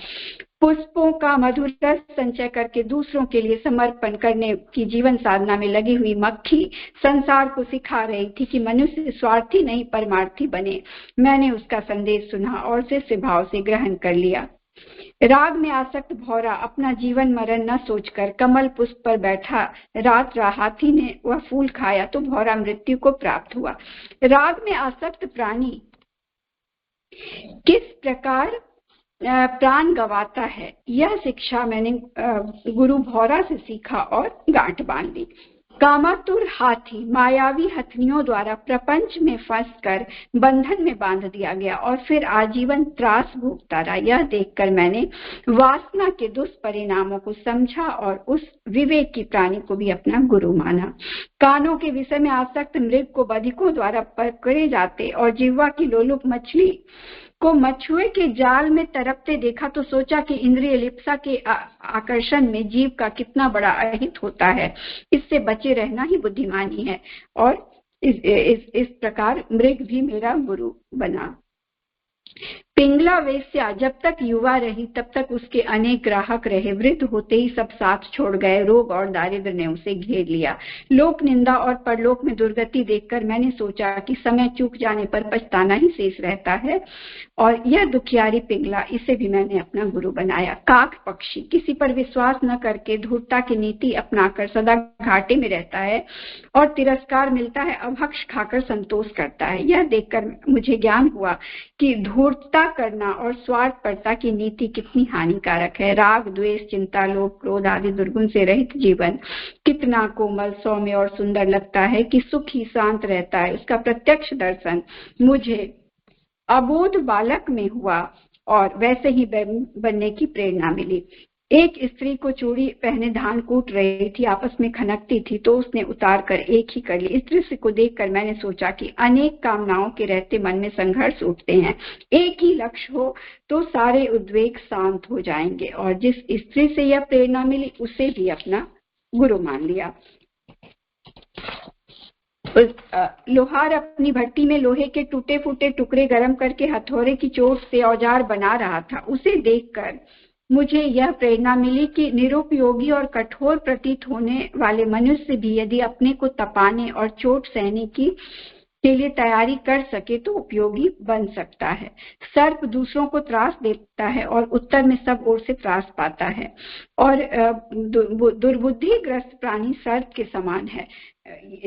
पुष्पों का मधुर रस संचय करके दूसरों के लिए समर्पण करने की जीवन साधना में लगी हुई मक्खी संसार को सिखा रही थी कि मनुष्य स्वार्थी नहीं परमार्थी बने। मैंने उसका संदेश सुना और शिष्य भाव से ग्रहण कर लिया। राग में आसक्त भौरा अपना जीवन मरण न सोचकर कमल पुष्प पर बैठा। रात हाथी ने वह फूल खाया तो भौरा मृत्यु को प्राप्त हुआ। राग में आसक्त प्राणी किस प्रकार प्राण गवाता है, यह शिक्षा मैंने गुरु भौरा से सीखा और गांठ बांध ली। कामातुर हाथी मायावी हथनियों द्वारा प्रपंच में फंसकर बंधन में बांध दिया गया और फिर आजीवन त्रास भोगता रहा। यह देखकर मैंने वासना के दुष्परिणामों को समझा और उस विवेक की प्राणी को भी अपना गुरु माना। कानों के विषय में आसक्त मृग को बधिकों द्वारा पकड़े जाते और जिह्वा की लोलुप मछली को मछुए के जाल में तरपते देखा तो सोचा कि इंद्रिय लिप्सा के आकर्षण में जीव का कितना बड़ा अहित होता है। इससे बचे रहना ही बुद्धिमानी है और इस प्रकार मृग भी मेरा गुरु बना। पिंगला वेश्या जब तक युवा रही तब तक उसके अनेक ग्राहक रहे। वृद्ध होते ही सब साथ छोड़ गए। रोग और दारिद्र्य ने उसे घेर लिया। लोक निंदा और परलोक में दुर्गति देखकर मैंने सोचा कि समय चूक जाने पर पछताना ही शेष रहता है और यह दुखियारी पिंगला, इसे भी मैंने अपना गुरु बनाया। काक पक्षी किसी पर विश्वास न करके धूर्तता की नीति अपनाकर सदा घाटे में रहता है और तिरस्कार मिलता है अभक्ष खाकर संतोष करता है। यह देखकर मुझे ज्ञान हुआ कि धूर्तता करना और स्वार्थपरता की नीति कितनी हानिकारक है। राग द्वेष चिंता लोभ क्रोध आदि दुर्गुण से रहित जीवन कितना कोमल सौम्य और सुंदर लगता है कि सुखी शांत रहता है। उसका प्रत्यक्ष दर्शन मुझे अबोध बालक में हुआ और वैसे ही बनने की प्रेरणा मिली। एक स्त्री को चूड़ी पहने धान कूट रही थी, आपस में खनकती थी तो उसने उतार कर एक ही कर ली। इस दृश्य को देखकर मैंने सोचा कि अनेक कामनाओं के रहते मन में संघर्ष उठते हैं। एक ही लक्ष्य हो तो सारे उद्वेग शांत हो जाएंगे और जिस स्त्री से यह प्रेरणा मिली उसे भी अपना गुरु मान लिया। लोहार अपनी भट्टी में लोहे के टूटे फूटे टुकड़े गर्म करके हथौड़े की चोट से औजार बना रहा था। उसे देखकर मुझे यह प्रेरणा मिली कि निरुपयोगी और कठोर प्रतीत होने वाले मनुष्य भी यदि अपने को तपाने और चोट सहने के लिए तैयारी कर सके तो उपयोगी बन सकता है। सर्प दूसरों को त्रास देता है और उत्तर में सब ओर से त्रास पाता है और दुर्बुद्धिग्रस्त प्राणी सर्प के समान है।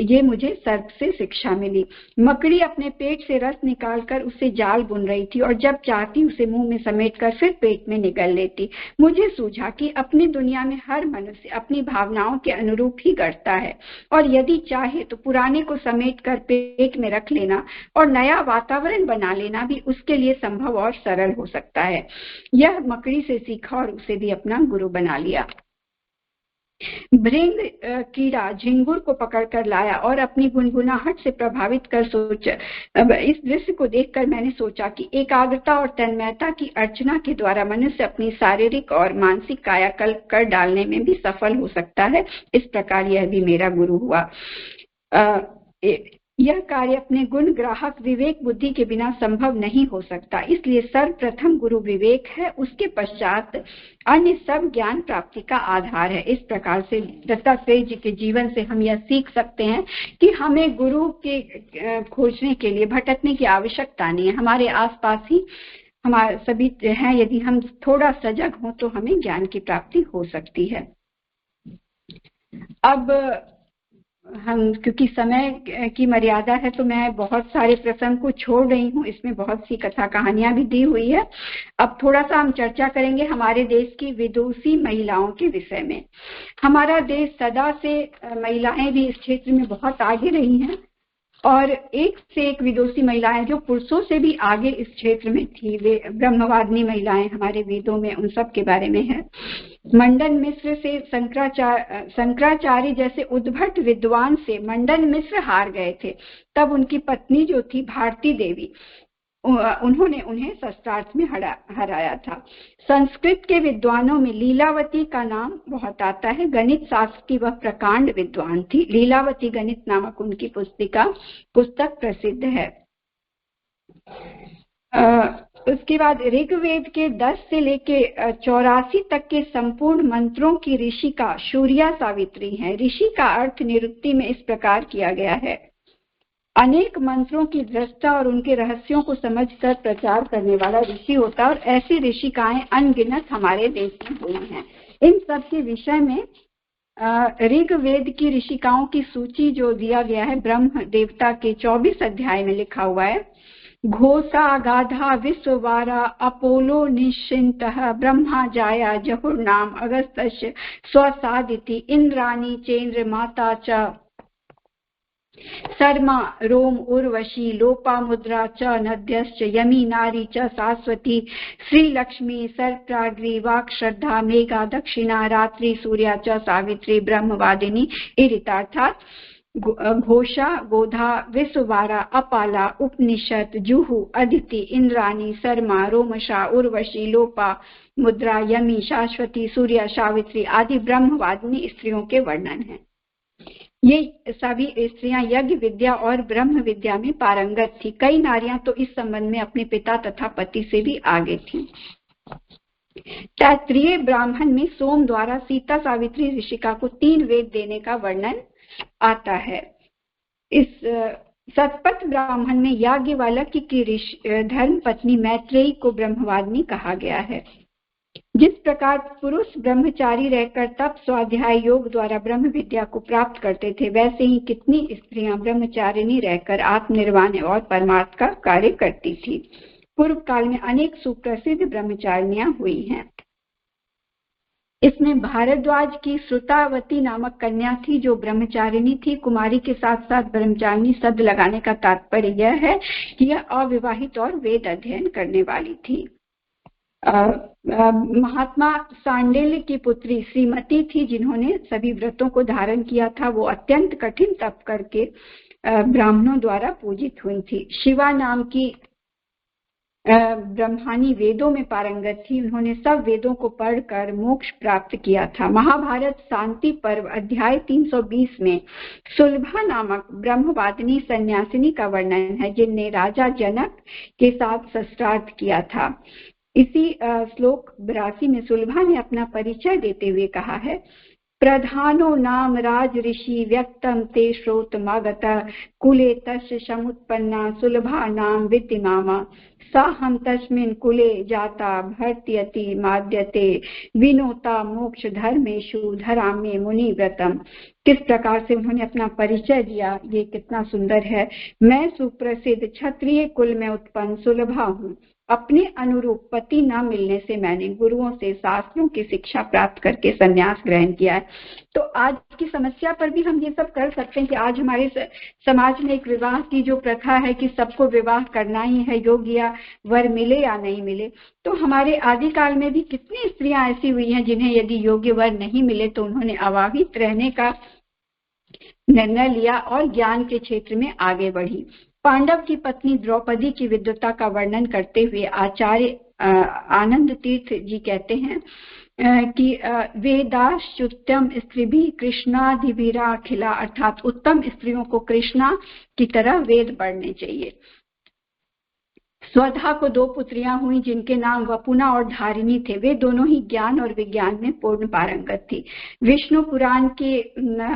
ये मुझे सर्प से शिक्षा मिली। मकड़ी अपने पेट से रस निकालकर उसे जाल बुन रही थी और जब चाहती उसे मुंह में समेटकर फिर पेट में निगल लेती। मुझे सूझा कि अपनी दुनिया में हर मनुष्य अपनी भावनाओं के अनुरूप ही गढ़ता है और यदि चाहे तो पुराने को समेटकर पेट में रख लेना और नया वातावरण बना लेना भी उसके लिए संभव और सरल हो सकता है। यह मकड़ी से सीखा और उसे भी अपना गुरु बना लिया। भृंग कीड़ा झिंगुर को पकड़कर लाया और अपनी गुनगुनाहट से प्रभावित कर इस दृश्य को देखकर मैंने सोचा कि एकाग्रता और तन्मयता की अर्चना के द्वारा मनुष्य अपनी शारीरिक और मानसिक कायाकल्प कर डालने में भी सफल हो सकता है। इस प्रकार यह भी मेरा गुरु हुआ। यह कार्य अपने गुण ग्राहक विवेक बुद्धि के बिना संभव नहीं हो सकता, इसलिए सर्वप्रथम गुरु विवेक है, उसके पश्चात अन्य सब ज्ञान प्राप्ति का आधार है। इस प्रकार से दत्तात्रेय जी के जीवन से हम यह सीख सकते हैं कि हमें गुरु के खोजने के लिए भटकने की आवश्यकता नहीं है। हमारे आसपास ही हमारे सभी हैं, यदि हम थोड़ा सजग हों तो हमें ज्ञान की प्राप्ति हो सकती है। अब हम क्योंकि समय की मर्यादा है तो मैं बहुत सारे प्रसंग को छोड़ रही हूँ, इसमें बहुत सी कथा कहानियां भी दी हुई है। अब थोड़ा सा हम चर्चा करेंगे हमारे देश की विदुषी महिलाओं के विषय में। हमारा देश सदा से महिलाएं भी इस क्षेत्र में बहुत आगे रही हैं और एक से एक विदुषी महिलाएं जो पुरुषों से भी आगे इस क्षेत्र में थी, वे ब्रह्मवादिनी महिलाएं हमारे वेदों में, उन सब के बारे में है। मंडन मिश्र से शंकराचार्य जैसे उद्भट विद्वान से मंडन मिश्र हार गए थे। तब उनकी पत्नी जो थी भारती देवी, उन्होंने उन्हें शस्त्रार्थ में हराया था। संस्कृत के विद्वानों में लीलावती का नाम बहुत आता है। गणित शास्त्र की वह प्रकांड विद्वान थी। लीलावती गणित नामक उनकी पुस्तक प्रसिद्ध है। उसके बाद ऋग्वेद के 10 से लेके 84 तक के संपूर्ण मंत्रों की ऋषिका सूर्या सावित्री है। ऋषि का अर्थ निरुक्ति में इस प्रकार किया गया है: अनेक मंत्रों की दृष्टा और उनके रहस्यों को समझकर प्रचार करने वाला ऋषि होता है, और ऐसी ऋषिकाएं अनगिनत हमारे देश में हुई हैं। इन सब के विषय में ऋग्वेद की ऋषिकाओं की सूची जो दिया गया है ब्रह्म देवता के 24 अध्याय में लिखा हुआ है। घोषा गाधा विश्ववारा अपोलो निश्चिंतः ब्रह्मा जाया जहुर्नाम अगस्तस्य स्वसादिति इंद्राणी चेन्द्र माता च शर्मा रोम उर्वशी लोपामुद्रा च नद्यश्च यमी नारी च सास्वती श्रीलक्ष्मी सर्प्राग्री वाक् श्रद्धा मेघा दक्षिणा रात्रि सूर्या च सावित्री ब्रह्मवादिनी इरितार्थात घोषा गोधा विश्ववारा अपाला उपनिषद जुहू अदिति इंद्राणी शर्मा रोमशा उर्वशी लोपा मुद्रा यमी शाश्वती सूर्या सावित्री आदि ब्रह्मवादिनी स्त्रियों के वर्णन है। ये सभी स्त्रियां यज्ञ विद्या और ब्रह्म विद्या में पारंगत थी। कई नारियां तो इस संबंध में अपने पिता तथा पति से भी आगे थी। तैत्तिरीय ब्राह्मण में सोम द्वारा सीता सावित्री ऋषिका को 3 वेद देने का वर्णन आता है। इस सतपथ ब्राह्मण में याज्ञवल्क्य की धर्म पत्नी मैत्रेयी को ब्रह्मवादिनी कहा गया है। जिस प्रकार पुरुष ब्रह्मचारी रहकर तप स्वाध्याय योग द्वारा ब्रह्म विद्या को प्राप्त करते थे, वैसे ही कितनी स्त्रियां ब्रह्मचारिणी रहकर आत्मनिर्वाण और परमार्थ का कार्य करती थी। पूर्व काल में अनेक सुप्रसिद्ध ब्रह्मचारिणियां हुई हैं। इसमें भारद्वाज की श्रुतावती नामक कन्या थी जो ब्रह्मचारिणी थी। कुमारी के साथ साथ ब्रह्मचारिणी शब्द लगाने का तात्पर्य यह है कि यह अविवाहित और वेद अध्ययन करने वाली थी। महात्मा सांडिल्य की पुत्री श्रीमती थी जिन्होंने सभी व्रतों को धारण किया था। वो अत्यंत कठिन तप करके ब्राह्मणों द्वारा पूजित हुई थी। शिवा नाम की ब्रह्मानी वेदों में पारंगत थी। उन्होंने सब वेदों को पढ़कर मोक्ष प्राप्त किया था। महाभारत शांति पर्व अध्याय 320 में सुलभा नामक ब्रह्मवादिनी सन्यासिनी का वर्णन है जिनने राजा जनक के साथ शस्त्रार्थ किया था। इसी श्लोक 82 में सुलभा ने अपना परिचय देते हुए कहा है: प्रधानो नाम राज ऋषि व्यक्तम ते श्रोतमागत कुले तस्य समुत्पन्ना सुलभा नाम विद्यमामा सा हम तस्मिन् कुले जाता भर्त्यति माद्यते विनोता मोक्ष धर्मेषु धराम्ये मुनि व्रतम। किस प्रकार से उन्होंने अपना परिचय दिया, ये कितना सुंदर है। मैं सुप्रसिद्ध क्षत्रिय कुल में उत्पन्न सुलभा हूँ। अपने अनुरूप पति न मिलने से मैंने गुरुओं से शास्त्रों की शिक्षा प्राप्त करके संन्यास ग्रहण किया है। तो आज की समस्या पर भी हम ये सब कर सकते हैं कि आज हमारे समाज में एक विवाह की जो प्रथा है कि सबको विवाह करना ही है, योग्य वर मिले या नहीं मिले। तो हमारे आदिकाल में भी कितनी स्त्रियां ऐसी हुई हैं जिन्हें यदि योग्य वर नहीं मिले तो उन्होंने अविवाहित रहने का निर्णय लिया और ज्ञान के क्षेत्र में आगे बढ़ी। पांडव की पत्नी द्रौपदी की विद्वता का वर्णन करते हुए आचार्य आनंद तीर्थ जी कहते हैं कि वेदाश्चुत्यम स्त्रीभिः कृष्णाधिभिराखिला, अर्थात उत्तम स्त्रियों को कृष्णा की तरह वेद पढ़ने चाहिए। स्वधा को 2 पुत्रियां हुई जिनके नाम वपुना और धारिणी थे। वे दोनों ही ज्ञान और विज्ञान में पूर्ण पारंगत थी। विष्णु पुराण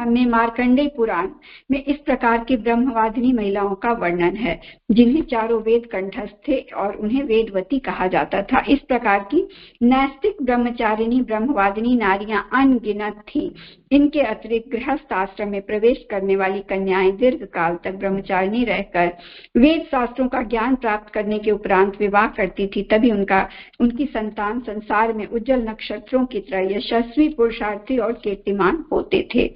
में मार्कंडेय पुराण में इस प्रकार की ब्रह्मवादिनी महिलाओं का वर्णन है जिन्हें चारों वेद कंठस्थ थे और उन्हें वेदवती कहा जाता था। इस प्रकार की नैस्तिक ब्रह्मचारिणी ब्रह्मवादिनी नारियां अनगिनत थी। इनके अतिरिक्त गृहस्थ आश्रम में प्रवेश करने वाली कन्याएं दीर्घ काल तक ब्रह्मचारिणी रहकर वेद शास्त्रों का ज्ञान प्राप्त करने के उपरांत विवाह करती थी, तभी उनकी संतान संसार में उज्जवल नक्षत्रों की तरह यशस्वी, पुरुषार्थी और कीर्तिमान होते थे।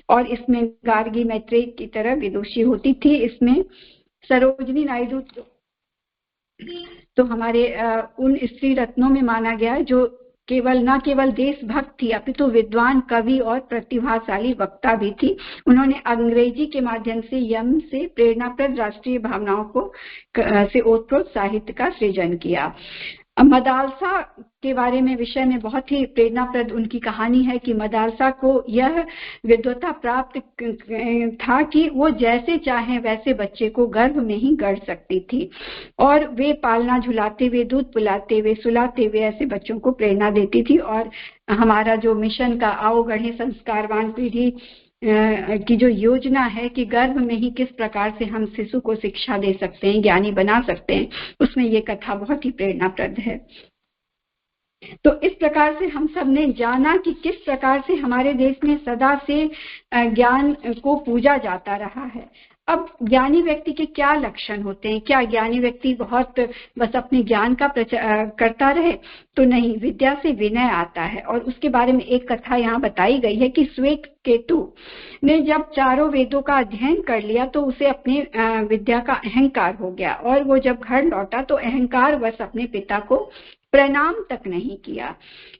और इसमें गार्गी मैत्रेय की तरह विदुषी होती थी। इसमें सरोजिनी नायडू तो हमारे उन स्त्री रत्नों में माना गया जो न केवल देशभक्त थी अपितु विद्वान, कवि और प्रतिभाशाली वक्ता भी थी। उन्होंने अंग्रेजी के माध्यम से यम से प्रेरणाप्रद राष्ट्रीय भावनाओं से ओतप्रोत साहित्य का सृजन किया। मदालसा के बारे में विषय में बहुत ही प्रेरणाप्रद उनकी कहानी है कि मदालसा को यह विद्वता प्राप्त था कि वो जैसे चाहे वैसे बच्चे को गर्भ में ही गढ़ सकती थी, और वे पालना झुलाते हुए, दूध पिलाते हुए, सुलाते हुए ऐसे बच्चों को प्रेरणा देती थी। और हमारा जो मिशन का आओ गढ़े संस्कारवान पीढ़ी की जो योजना है कि गर्भ में ही किस प्रकार से हम शिशु को शिक्षा दे सकते हैं, ज्ञानी बना सकते हैं, उसमें ये कथा बहुत ही प्रेरणाप्रद है। तो इस प्रकार से हम सब ने जाना कि किस प्रकार से हमारे देश में सदा से ज्ञान को पूजा जाता रहा है। अब ज्ञानी व्यक्ति के क्या लक्षण होते हैं? क्या ज्ञानी व्यक्ति बहुत बस अपने ज्ञान का प्रचार करता रहे? तो नहीं, विद्या से विनय आता है। और उसके बारे में एक कथा यहाँ बताई गई है कि श्वेतकेतु ने जब चारों वेदों का अध्ययन कर लिया तो उसे अपने विद्या का अहंकार हो गया, और वो जब घर लौटा तो अहंकार वश अपने पिता को प्रणाम तक नहीं किया।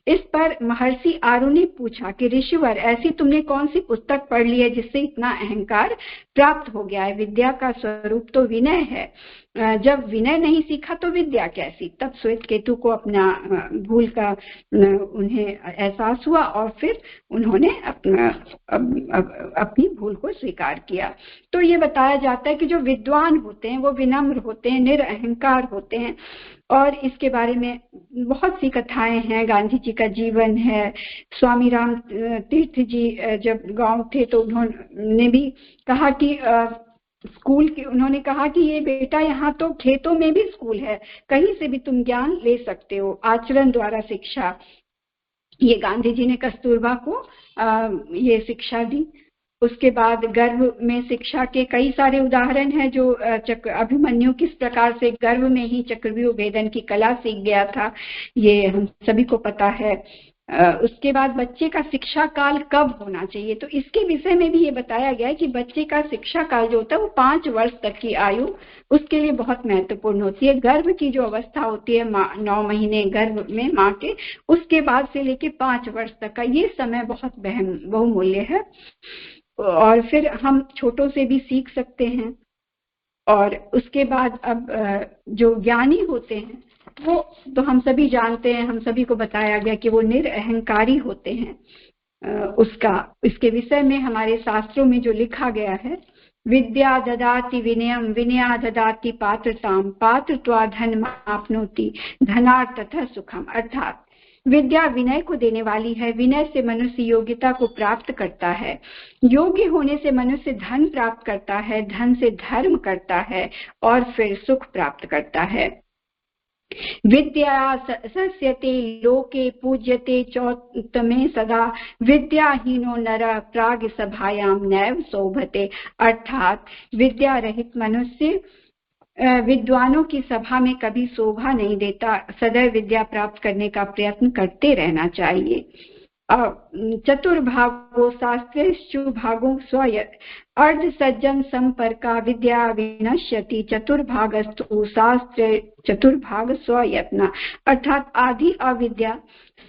इस पर महर्षि आरु ने पूछा कि ऋषिवर, ऐसी तुमने कौन सी पुस्तक पढ़ ली है जिससे इतना अहंकार प्राप्त हो गया है? विद्या का स्वरूप तो विनय है, जब विनय नहीं सीखा तो विद्या कैसी? तब श्वेतकेतु को अपना भूल का उन्हें एहसास हुआ और फिर उन्होंने अपनी भूल को स्वीकार किया। तो ये बताया जाता है कि जो विद्वान होते हैं वो विनम्र होते हैं, निरअहंकार होते हैं। और इसके बारे में बहुत सी कथाएं हैं। गांधी जी का जीवन है। स्वामी राम तीर्थ जी जब गांव थे तो उन्होंने भी कहा कि स्कूल के, उन्होंने कहा कि ये बेटा, यहाँ तो खेतों में भी स्कूल है, कहीं से भी तुम ज्ञान ले सकते हो, आचरण द्वारा शिक्षा। ये गांधी जी ने कस्तूरबा को ये शिक्षा दी। उसके बाद गर्भ में शिक्षा के कई सारे उदाहरण हैं। जो अभिमन्यु किस प्रकार से गर्भ में ही चक्रव्यूह भेदन की कला सीख गया था, ये हम सभी को पता है। उसके बाद बच्चे का शिक्षा काल कब होना चाहिए, तो इसके विषय में भी ये बताया गया है कि बच्चे का शिक्षा काल जो होता है वो 5 वर्ष तक की आयु उसके लिए बहुत महत्वपूर्ण होती है। गर्भ की जो अवस्था होती है 9 महीने गर्भ में माँ के, उसके बाद से लेके 5 वर्ष तक का ये समय बहुत बहुमूल्य है। और फिर हम छोटों से भी सीख सकते हैं। और उसके बाद अब जो ज्ञानी होते हैं वो तो हम सभी जानते हैं, हम सभी को बताया गया कि वो निरअहंकारी होते हैं। इसके विषय में हमारे शास्त्रों में जो लिखा गया है, विद्या ददाति विनयम, विनया ददाति पात्रताम, पात्रत्वा धनमाप्नोति, धनार्थ तथा सुखम। अर्थात विद्या विनय को देने वाली है, विनय से मनुष्य योग्यता को प्राप्त करता है, योग्य होने से मनुष्य धन प्राप्त करता है, धन से धर्म करता है और फिर सुख प्राप्त करता है। विद्या सस्यते लोके पूज्यते चौतमे सदा, विद्याहीनो नर प्राग सभायाम नैव शोभते। अर्थात विद्या रहित मनुष्य विद्वानों की सभा में कभी शोभा नहीं देता। सदैव विद्या प्राप्त करने का प्रयत्न करते रहना चाहिए। चतुर्भागो शास्त्रेषु भागो स्वयत्, अर्ध सज्जन संपर्का विद्या विनश्यति, चतुर्भागस्तु शास्त्रे चतुर्भाग स्वयत्न। अर्थात आधी अविद्या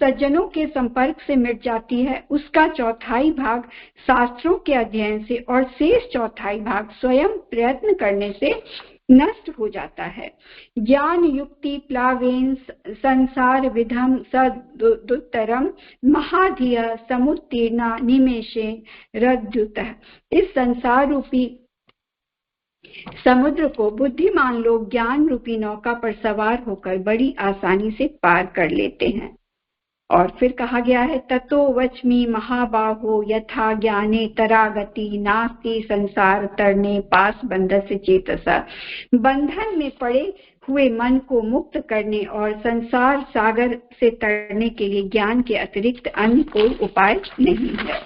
सज्जनों के संपर्क से मिट जाती है, उसका 1/4 भाग शास्त्रों के अध्ययन से और शेष 1/4 भाग स्वयं प्रयत्न करने से नष्ट हो जाता है। ज्ञान युक्ति प्लावेन संसार विधम सदुत्तरम, महाधिय समुत्तीर्णा निमेषे रद्युतः। इस संसार रूपी समुद्र को बुद्धिमान लोग ज्ञान रूपी नौका पर सवार होकर बड़ी आसानी से पार कर लेते हैं। और फिर कहा गया है, ततो वच्मि महाबाहो यथा ज्ञाने तरागति, नास्ति संसार तरने पास बंधस्य चेतसा। बंधन में पड़े हुए मन को मुक्त करने और संसार सागर से तरने के लिए ज्ञान के अतिरिक्त अन्य कोई उपाय नहीं है।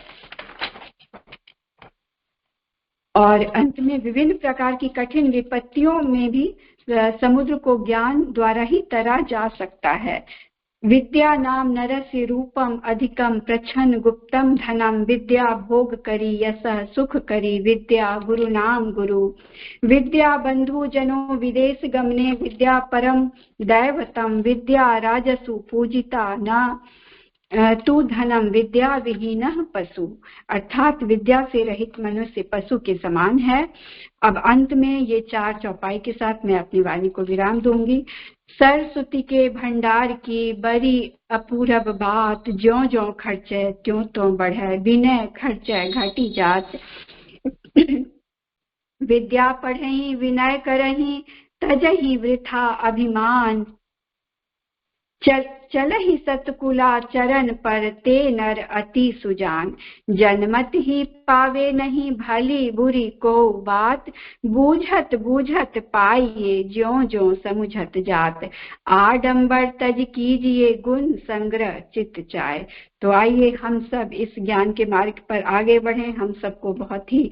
और अंत में विभिन्न प्रकार की कठिन विपत्तियों में भी समुद्र को ज्ञान द्वारा ही तरा जा सकता है। विद्या नाम नरस्य रूपम अधिकम प्रच्छन्न गुप्तम धनम विद्या भोग करी यश सुख करी विद्या गुरु नाम गुरु विद्या बंधु जनो विदेश गमने विद्या परम दैवतम विद्या राजसु पूजिता न तू धनम विद्या विहीन पशु, अर्थात विद्या से रहित मनुष्य पशु के समान है। अब अंत में ये 4 चौपाई के साथ मैं अपनी वाणी को विराम दूंगी। सरस्वती के भंडार की बड़ी अपूरब बात, ज्यों ज्यों खर्चे त्यों त्यों बढ़े, विनय खर्चे घटी जात। विद्या पढ़ही विनय करही तजही वृथा अभिमान, चल ही सतकुला चरण पर ते नर अति सुजान, जनमत ही पावे नहीं भली बुरी को बात, बूझत बूझत पाइए ज्यों ज्यों समुझत जात, आडंबर तज कीजिए गुण संग्रह चित चाय। तो आइए हम सब इस ज्ञान के मार्ग पर आगे बढ़े। हम सबको बहुत ही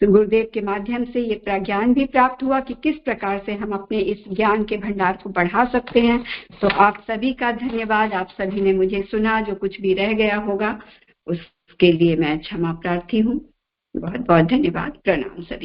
गुरुदेव के माध्यम से ये प्रज्ञान भी प्राप्त हुआ कि किस प्रकार से हम अपने इस ज्ञान के भंडार को बढ़ा सकते हैं। तो आप सभी का धन्यवाद, आप सभी ने मुझे सुना। जो कुछ भी रह गया होगा उसके लिए मैं क्षमा प्रार्थी हूँ। बहुत बहुत धन्यवाद। प्रणाम सभी।